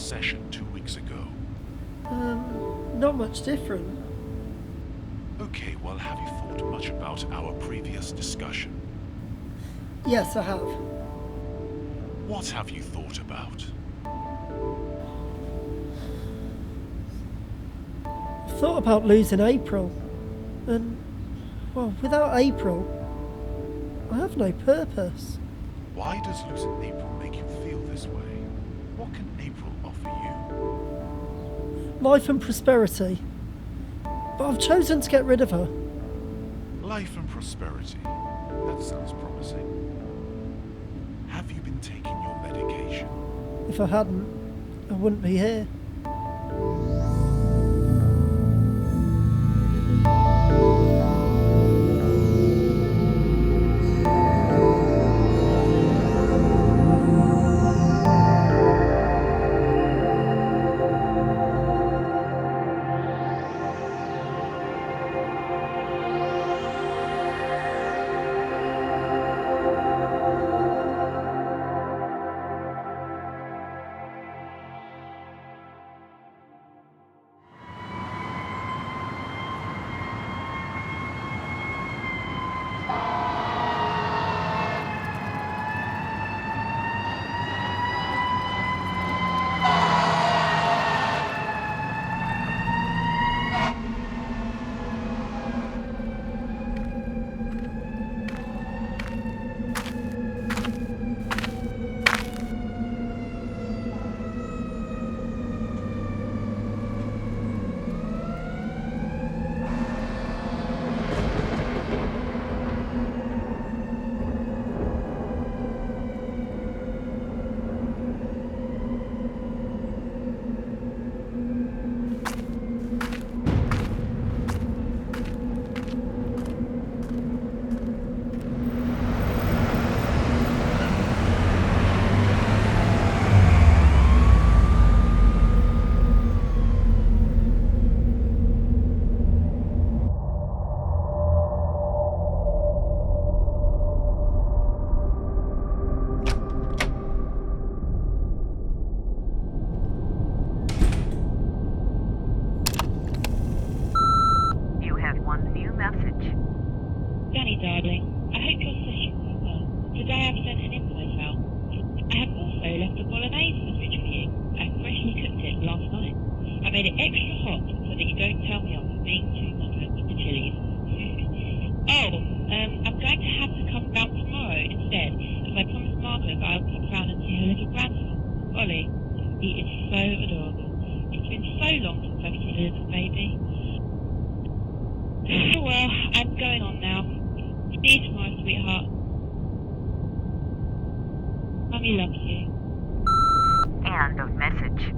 session 2 weeks ago? Not much different. Okay, well, have you thought much about our previous discussion? Yes, I have. What have you thought about? I thought about losing April. And, well, without April, I have no purpose. Why does losing April make you feel this way? What can April offer you? Life and prosperity. But I've chosen to get rid of her. Life and prosperity. That sounds promising. Have you been taking your medication? If I hadn't, I wouldn't be here. Danny, darling, I hope your session went well. Today I've sent an invoice out. I have also left a bolognese sandwich for you. I freshly cooked it last night. I made it extra hot so that you don't tell me I'm being too moderate with the chilies. I'm going to have to come round tomorrow instead, as I promised Margot that I'll pop round and see her little grandson, Ollie. He is so adorable. It's been so long since I've seen a little baby. Oh well, I'm going on now. See you tomorrow, sweetheart. Mummy loves you. End of message.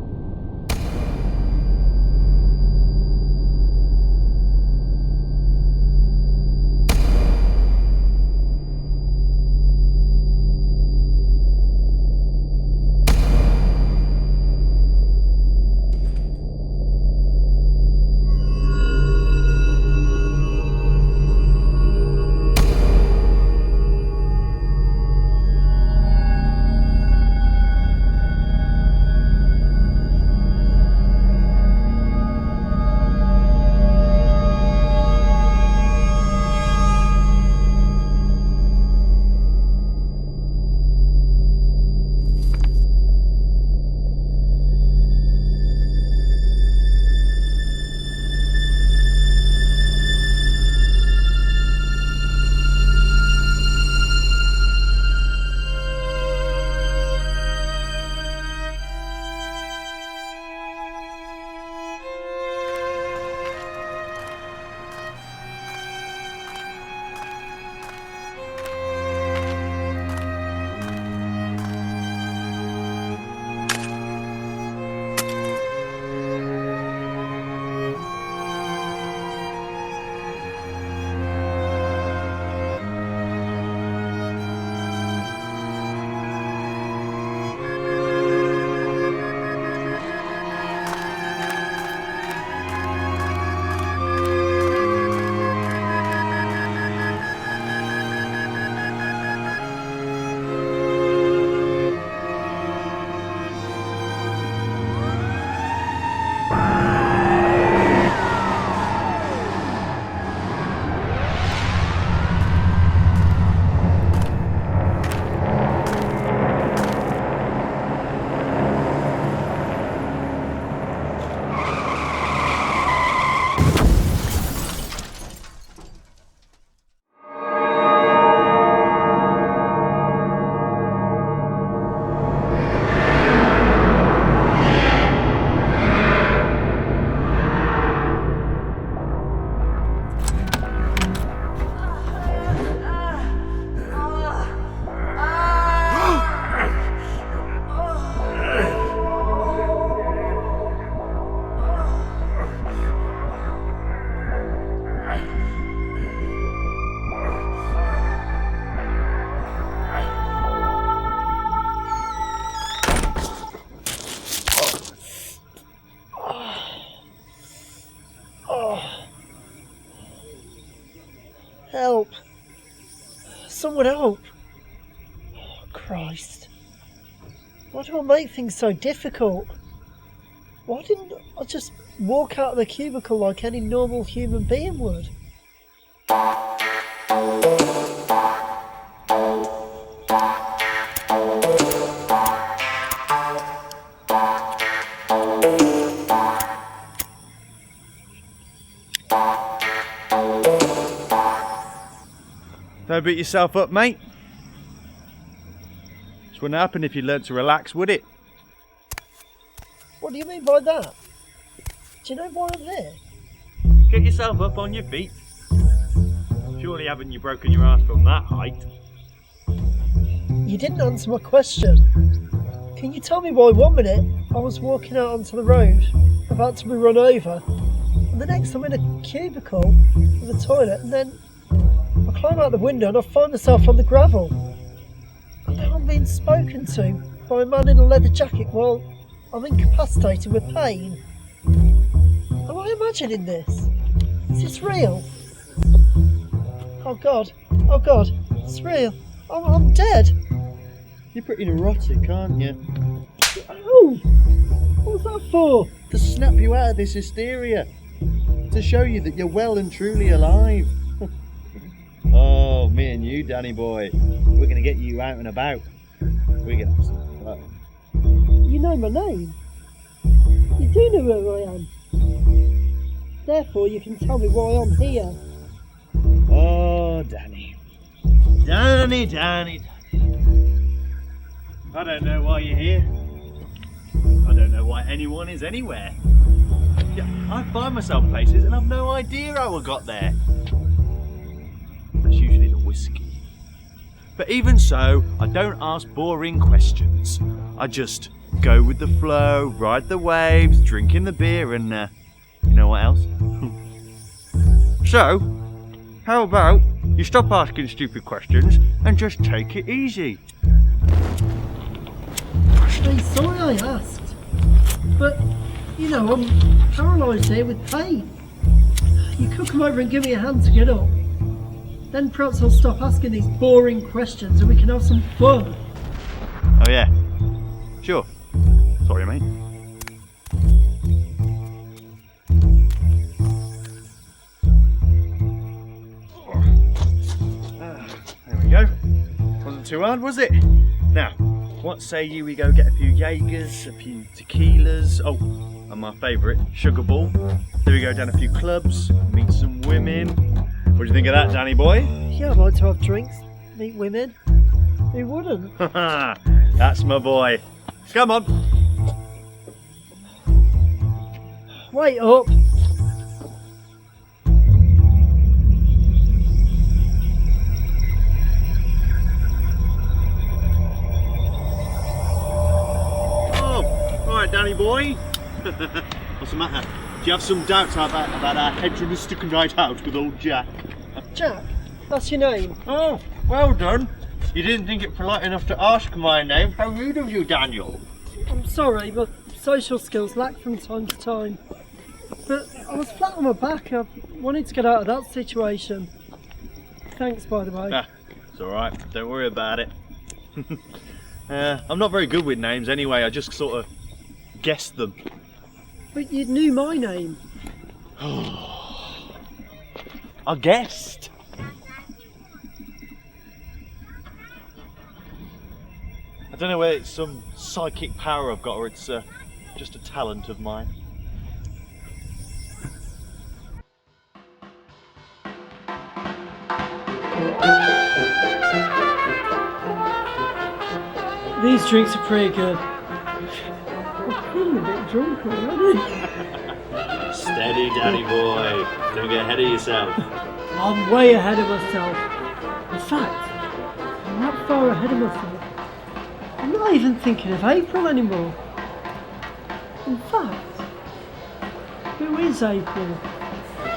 someone help. Oh, Christ. Why do I make things so difficult? Why didn't I just walk out of the cubicle like any normal human being would? Don't beat yourself up, mate. This wouldn't happen if you learnt to relax, would it? What do you mean by that? Do you know why I'm here? Get yourself up on your feet. Surely haven't you broken your ass from that height? You didn't answer my question. Can you tell me why 1 minute I was walking out onto the road, about to be run over, and the next I'm in a cubicle with a toilet, and then I climb out the window and I find myself on the gravel. And now I'm being spoken to by a man in a leather jacket while I'm incapacitated with pain. Am I imagining this? Is this real? Oh God, it's real. I'm dead. You're pretty neurotic, aren't you? Oh, what was that for? To snap you out of this hysteria. To show you that you're well and truly alive. Oh, me and you, Danny boy. We're going to get you out and about. We're going to have some fun. You know my name. You do know where I am. Therefore, you can tell me why I'm here. Oh, Danny. Danny. I don't know why you're here. I don't know why anyone is anywhere. Yeah, I find myself places and I've no idea how I got there. That's usually the whiskey. But even so, I don't ask boring questions. I just go with the flow, ride the waves, drinking the beer and you know what else? So, how about you stop asking stupid questions and just take it easy? Hey, sorry I asked. But, you know, I'm paralysed here with pain. You could come over and give me a hand to get up. Then perhaps I'll stop asking these boring questions and we can have some fun. Oh yeah, sure. Sorry, mate. There we go. Wasn't too hard, was it? Now, what say you we go get a few Jaegers, a few tequilas, oh, and my favourite, Sugar Ball. Then we go down a few clubs, meet some women. What do you think of that, Danny boy? Yeah, I'd like to have drinks, meet women. Who wouldn't? That's my boy. Come on. Wait up. Oh, right, Danny boy. What's the matter? Do you have some doubts about our hedonistic night out with old Jack? Jack, that's your name. Oh, well done. You didn't think it polite enough to ask my name. How rude of you, Daniel. I'm sorry, but social skills lack from time to time. But I was flat on my back. I wanted to get out of that situation. Thanks, by the way. Ah, it's alright. Don't worry about it. I'm not very good with names anyway. I just sort of guessed them. But you knew my name. I guessed. I don't know whether it's some psychic power I've got or it's just a talent of mine. These drinks are pretty good. I'm feeling a bit drunk already. Steady, Danny boy. Don't get ahead of yourself. I'm way ahead of myself. In fact, I'm not far ahead of myself. I'm not even thinking of April anymore. In fact, who is April?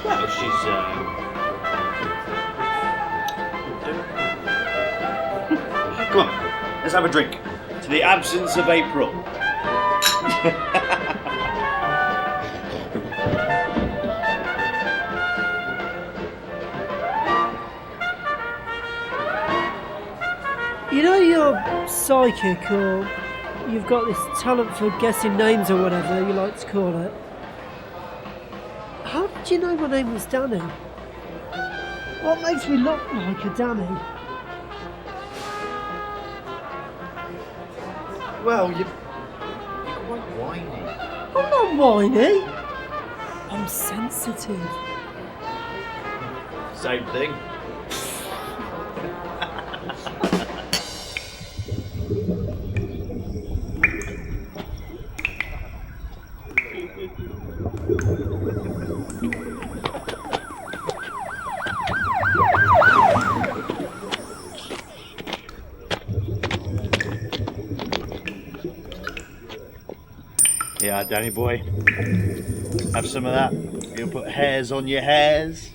Well, she's Come on, let's have a drink. To the absence of April. You know you're psychic, or you've got this talent for guessing names or whatever you like to call it. How did you know my name was Danny? What makes me look like a Danny? Well, you're quite whiny. I'm not whiny. I'm sensitive. Same thing. Yeah, Danny boy. Have some of that. You'll put hairs on your hairs.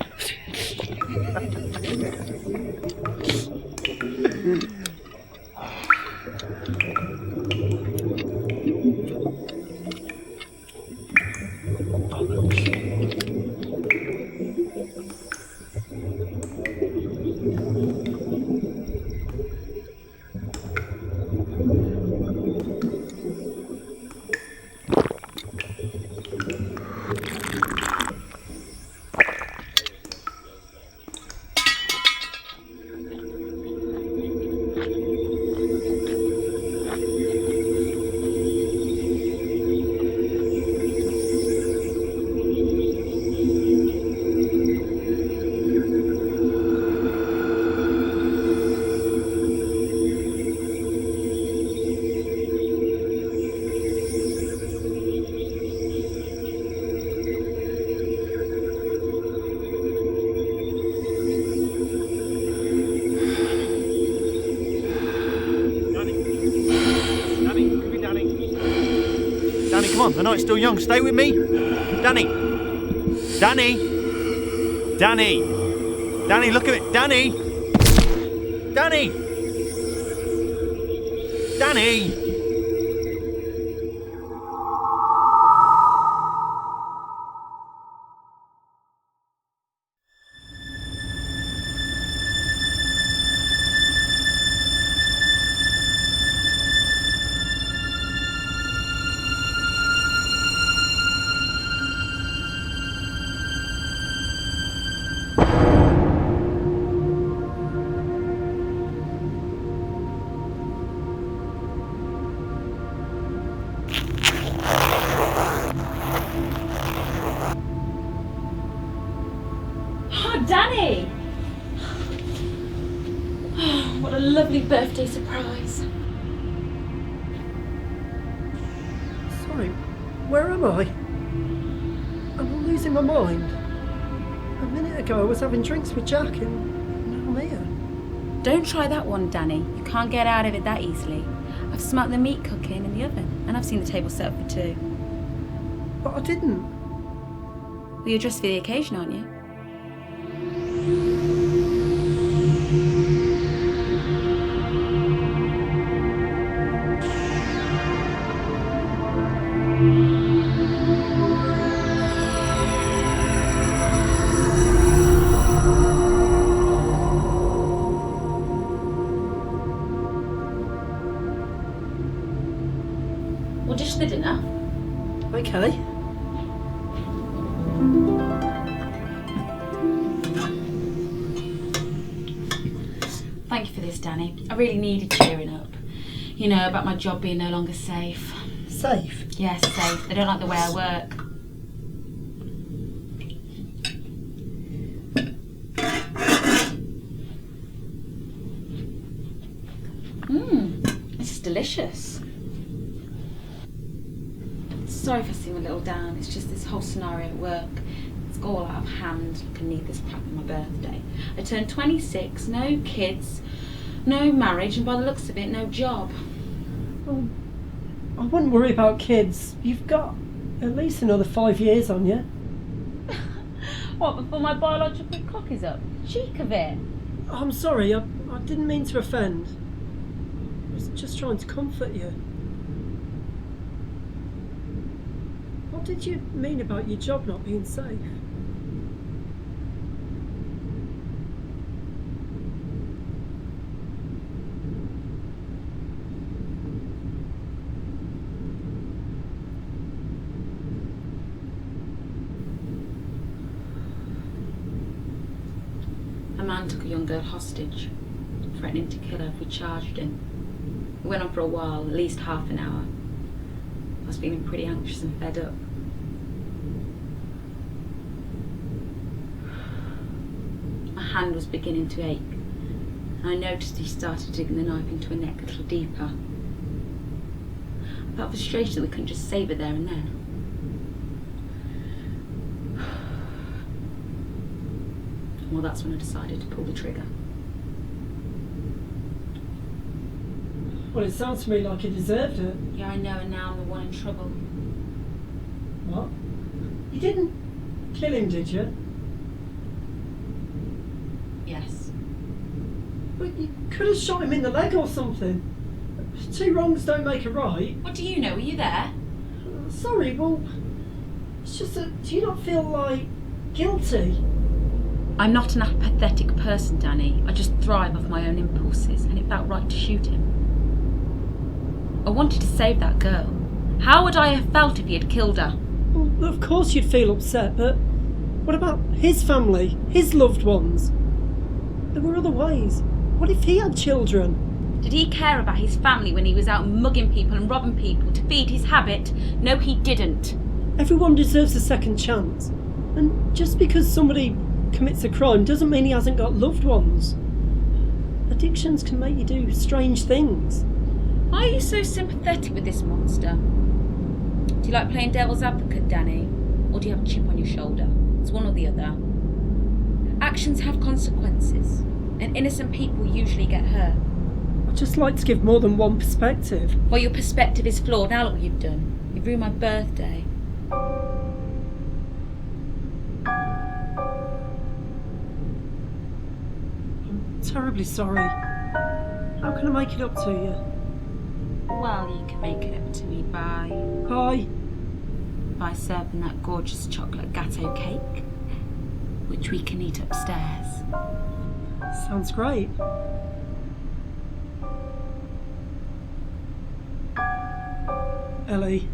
Danny, come on, the night's still young. Stay with me. Danny. Danny. Danny. Danny, look at it. Danny. Danny. Danny. Oh, Danny! Oh, what a lovely birthday surprise. Sorry, where am I? Am I losing my mind? A minute ago I was having drinks with Jack and now I'm here. Don't try that one, Danny. You can't get out of it that easily. I've smelt the meat cooking in the oven, and I've seen the table set up for two. But I didn't. Well, you're dressed for the occasion, aren't you? We'll dish the dinner. Okay. Thank you for this, Danny. I really needed cheering up. You know, about my job being no longer safe. Safe? Yes, safe. They don't like the way I work. This is delicious. Sorry if I seem a little down. It's just this whole scenario at work. It's all out of hand. I need this packed for my birthday. I turned 26, no kids, no marriage, and by the looks of it, no job. Well, I wouldn't worry about kids. You've got at least another 5 years on you. What, before my biological clock is up? Cheek of it. I'm sorry, I didn't mean to offend. I was just trying to comfort you. What did you mean about your job not being safe? man took a young girl hostage, threatening to kill her if we charged him. It went on for a while, at least half an hour. I was feeling pretty anxious and fed up. My hand was beginning to ache, and I noticed he started digging the knife into her neck a little deeper. I felt frustrated that we couldn't just save her there and then. Well, that's when I decided to pull the trigger. Well, it sounds to me like he deserved it. Yeah, I know, and now I'm the one in trouble. What? You didn't kill him, did you? Yes. But you could have shot him in the leg or something. Two wrongs don't make a right. What do you know? Were you there? Sorry, well, it's just that, do you not feel like guilty? I'm not an apathetic person, Danny. I just thrive off my own impulses, and it felt right to shoot him. I wanted to save that girl. How would I have felt if he had killed her? Well, of course you'd feel upset, but what about his family, his loved ones? There were other ways. What if he had children? Did he care about his family when he was out mugging people and robbing people to feed his habit? No, he didn't. Everyone deserves a second chance. And just because somebody commits a crime doesn't mean he hasn't got loved ones. Addictions can make you do strange things. Why are you so sympathetic with this monster? Do you like playing devil's advocate, Danny? Or do you have a chip on your shoulder? It's one or the other. Actions have consequences, and innocent people usually get hurt. I'd just like to give more than one perspective. Well, your perspective is flawed. Now look what you've done. You've ruined my birthday. I'm terribly sorry. How can I make it up to you? Well, you can make it up to me by serving that gorgeous chocolate gateau cake, which we can eat upstairs. Sounds great. Ellie.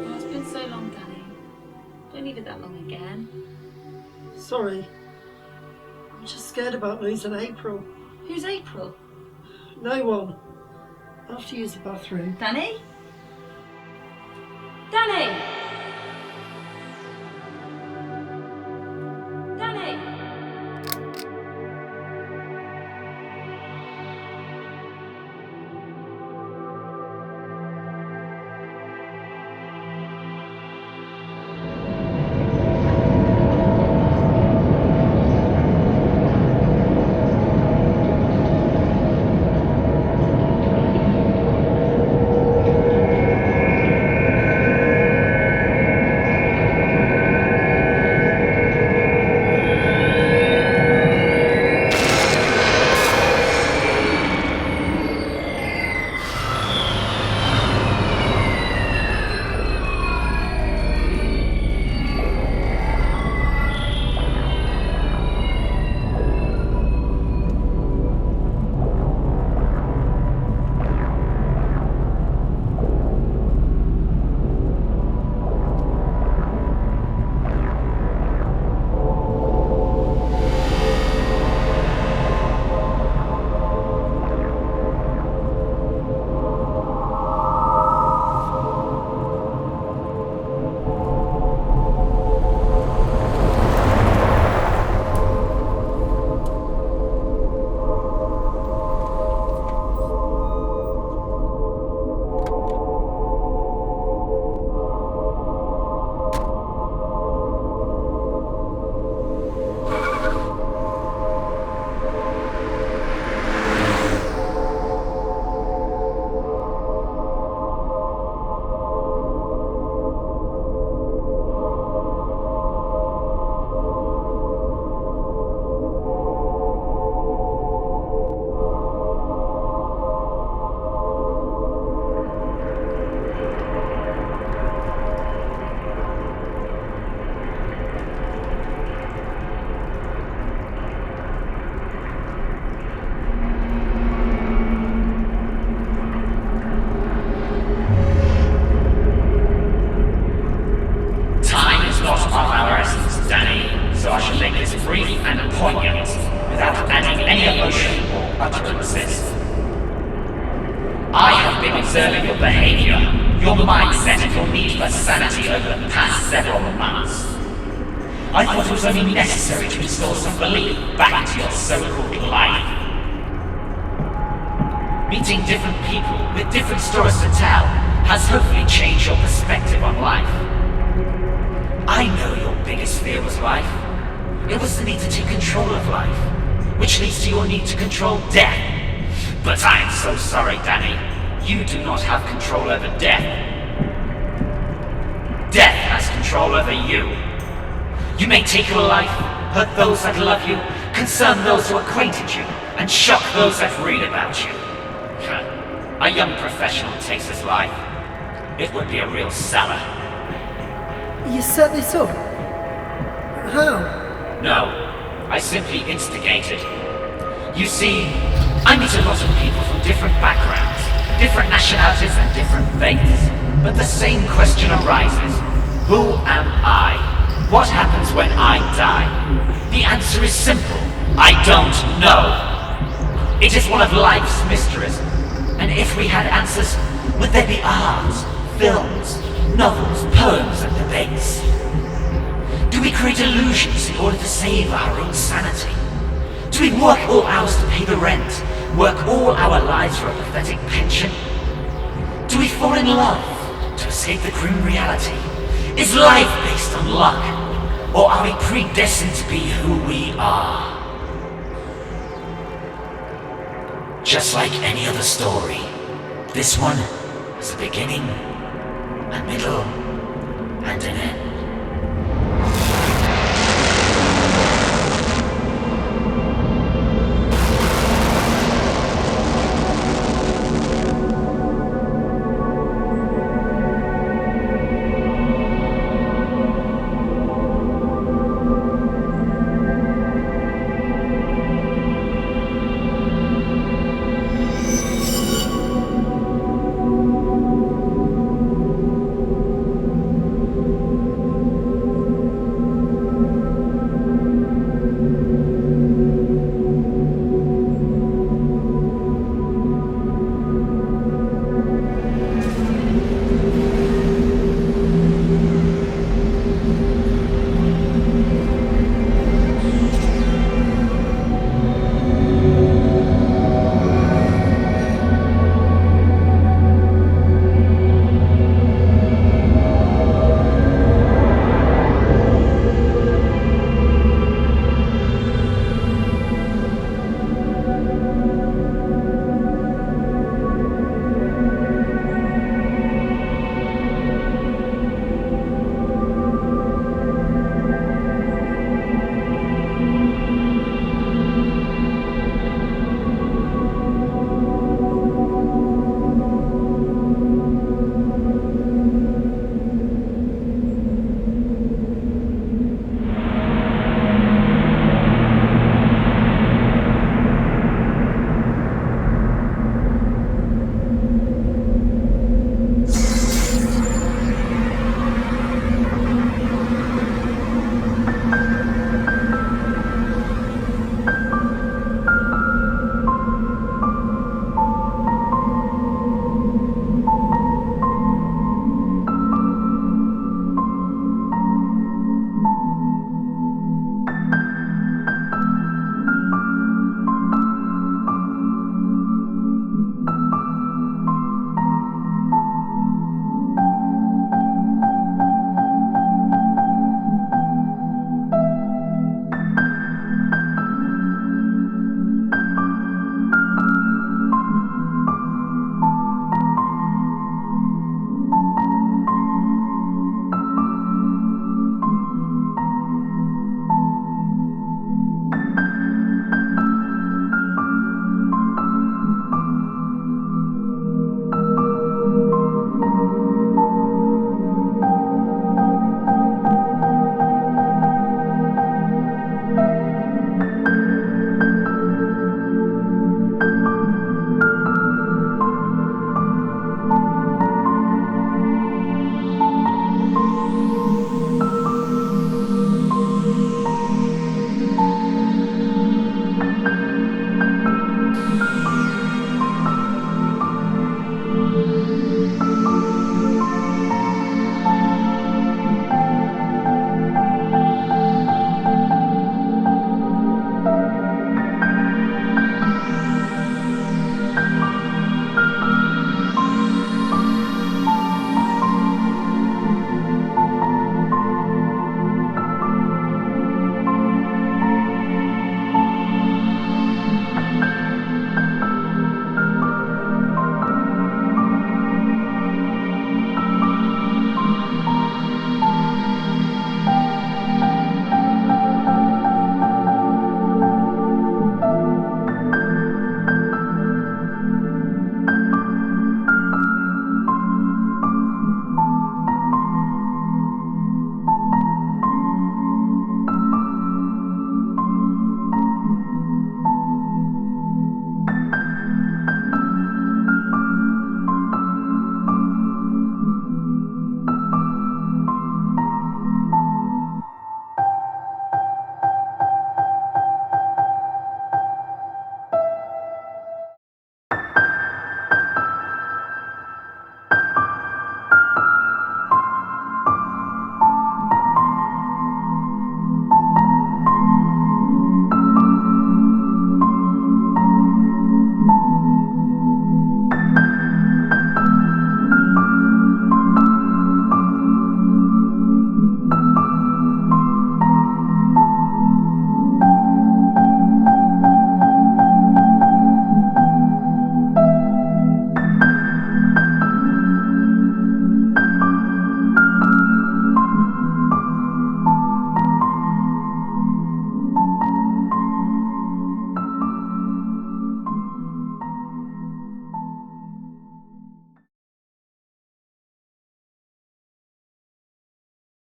Oh, it's been so long, Danny. Don't leave it that long again. Sorry. I'm just scared about losing April. Who's April? No one. I'll have to use the bathroom. Danny? Danny! Danny! observing your behavior, your mindset and your need for sanity over the past several months. I thought it was only necessary to restore some belief back into your so-called life. Meeting different people with different stories to tell has hopefully changed your perspective on life. I know your biggest fear was life. It was the need to take control of life, which leads to your need to control death. But I am so sorry, Danny. You do not have control over death. Death has control over you. You may take your life, hurt those that love you, concern those who acquainted you, and shock those that read about you. A young professional takes his life. It would be a real seller. You set this up? How? No, I simply instigated. You see, I meet a lot of people from different backgrounds, different nationalities and different faiths. But the same question arises. Who am I? What happens when I die? The answer is simple. I don't know. It is one of life's mysteries. And if we had answers, would there be art, films, novels, poems and debates? Do we create illusions in order to save our own sanity? Do we work all hours to pay the rent? Work all our lives for a pathetic pension? Do we fall in love to escape the grim reality? Is life based on luck? Or are we predestined to be who we are? Just like any other story, this one has a beginning, a middle, and an end.